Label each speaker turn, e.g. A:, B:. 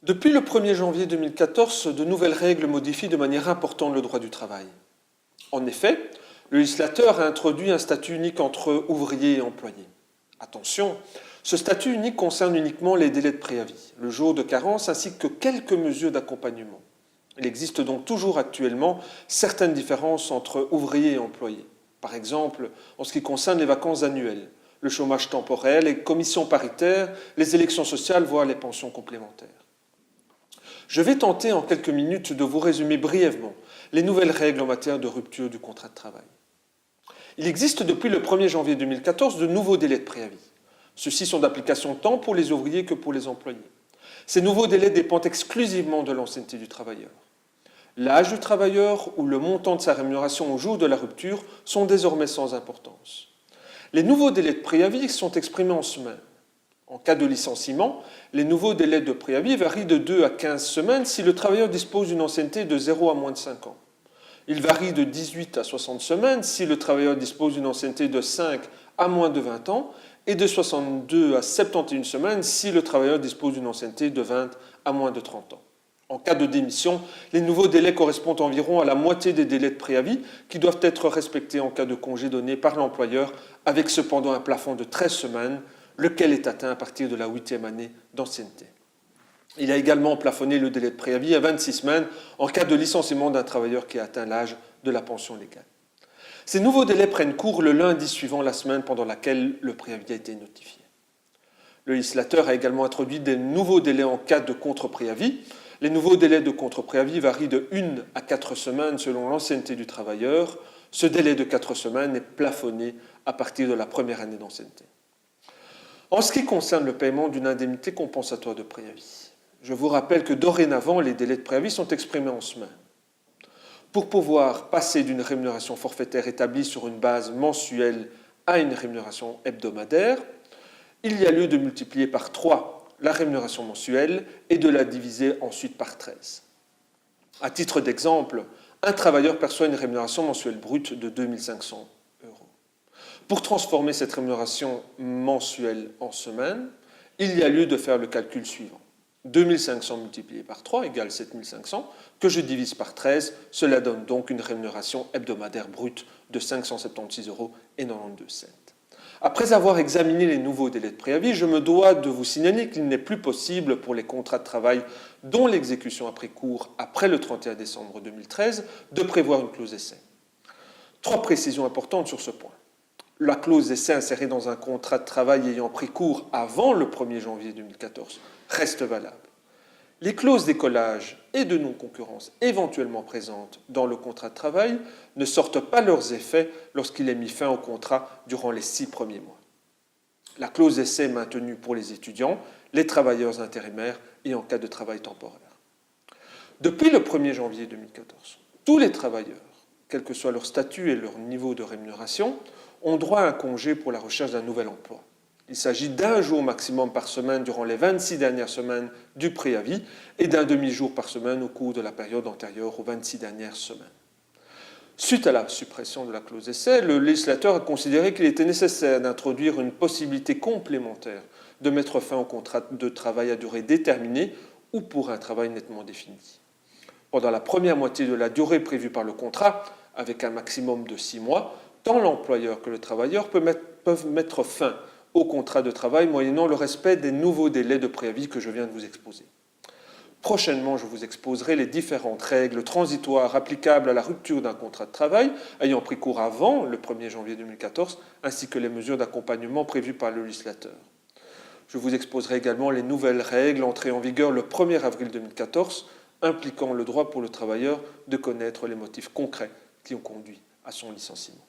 A: Depuis le 1er janvier 2014, de nouvelles règles modifient de manière importante le droit du travail. En effet, le législateur a introduit un statut unique entre ouvriers et employés. Attention, ce statut unique concerne uniquement les délais de préavis, le jour de carence ainsi que quelques mesures d'accompagnement. Il existe donc toujours actuellement certaines différences entre ouvriers et employés. Par exemple, en ce qui concerne les vacances annuelles, le chômage temporaire, les commissions paritaires, les élections sociales, voire les pensions complémentaires. Je vais tenter en quelques minutes de vous résumer brièvement les nouvelles règles en matière de rupture du contrat de travail. Il existe depuis le 1er janvier 2014 de nouveaux délais de préavis. Ceux-ci sont d'application tant pour les ouvriers que pour les employés. Ces nouveaux délais dépendent exclusivement de l'ancienneté du travailleur. L'âge du travailleur ou le montant de sa rémunération au jour de la rupture sont désormais sans importance. Les nouveaux délais de préavis sont exprimés en semaines. En cas de licenciement, les nouveaux délais de préavis varient de 2 à 15 semaines si le travailleur dispose d'une ancienneté de 0 à moins de 5 ans. Ils varient de 18 à 60 semaines si le travailleur dispose d'une ancienneté de 5 à moins de 20 ans et de 62 à 71 semaines si le travailleur dispose d'une ancienneté de 20 à moins de 30 ans. En cas de démission, les nouveaux délais correspondent environ à la moitié des délais de préavis qui doivent être respectés en cas de congé donné par l'employeur, avec cependant un plafond de 13 semaines, lequel est atteint à partir de la 8e année d'ancienneté. Il a également plafonné le délai de préavis à 26 semaines en cas de licenciement d'un travailleur qui a atteint l'âge de la pension légale. Ces nouveaux délais prennent cours le lundi suivant la semaine pendant laquelle le préavis a été notifié. Le législateur a également introduit des nouveaux délais en cas de contre-préavis. Les nouveaux délais de contre-préavis varient de 1 à 4 semaines selon l'ancienneté du travailleur. Ce délai de 4 semaines est plafonné à partir de la première année d'ancienneté. En ce qui concerne le paiement d'une indemnité compensatoire de préavis, je vous rappelle que dorénavant, les délais de préavis sont exprimés en semaines. Pour pouvoir passer d'une rémunération forfaitaire établie sur une base mensuelle à une rémunération hebdomadaire, il y a lieu de multiplier par 3 la rémunération mensuelle et de la diviser ensuite par 13. À titre d'exemple, un travailleur perçoit une rémunération mensuelle brute de 2 500 €. Pour transformer cette rémunération mensuelle en semaine, il y a lieu de faire le calcul suivant. 2 500 multiplié par 3 égale 7 500, que je divise par 13, cela donne donc une rémunération hebdomadaire brute de 576,92 €. Après avoir examiné les nouveaux délais de préavis, je me dois de vous signaler qu'il n'est plus possible pour les contrats de travail dont l'exécution a pris cours après le 31 décembre 2013 de prévoir une clause d'essai. 3 précisions importantes sur ce point. La clause d'essai insérée dans un contrat de travail ayant pris cours avant le 1er janvier 2014 reste valable. Les clauses d'écolage et de non-concurrence éventuellement présentes dans le contrat de travail ne sortent pas leurs effets lorsqu'il est mis fin au contrat durant les 6 premiers mois. La clause d'essai est maintenue pour les étudiants, les travailleurs intérimaires et en cas de travail temporaire. Depuis le 1er janvier 2014, tous les travailleurs, quel que soit leur statut et leur niveau de rémunération, ont droit à un congé pour la recherche d'un nouvel emploi. Il s'agit d'un jour maximum par semaine durant les 26 dernières semaines du préavis et d'un demi-jour par semaine au cours de la période antérieure aux 26 dernières semaines. Suite à la suppression de la clause d'essai, le législateur a considéré qu'il était nécessaire d'introduire une possibilité complémentaire de mettre fin au contrat de travail à durée déterminée ou pour un travail nettement défini. Pendant la première moitié de la durée prévue par le contrat, avec un maximum de 6 mois, tant l'employeur que le travailleur peuvent mettre fin au contrat de travail moyennant le respect des nouveaux délais de préavis que je viens de vous exposer. Prochainement, je vous exposerai les différentes règles transitoires applicables à la rupture d'un contrat de travail ayant pris cours avant le 1er janvier 2014, ainsi que les mesures d'accompagnement prévues par le législateur. Je vous exposerai également les nouvelles règles entrées en vigueur le 1er avril 2014, impliquant le droit pour le travailleur de connaître les motifs concrets qui ont conduit à son licenciement.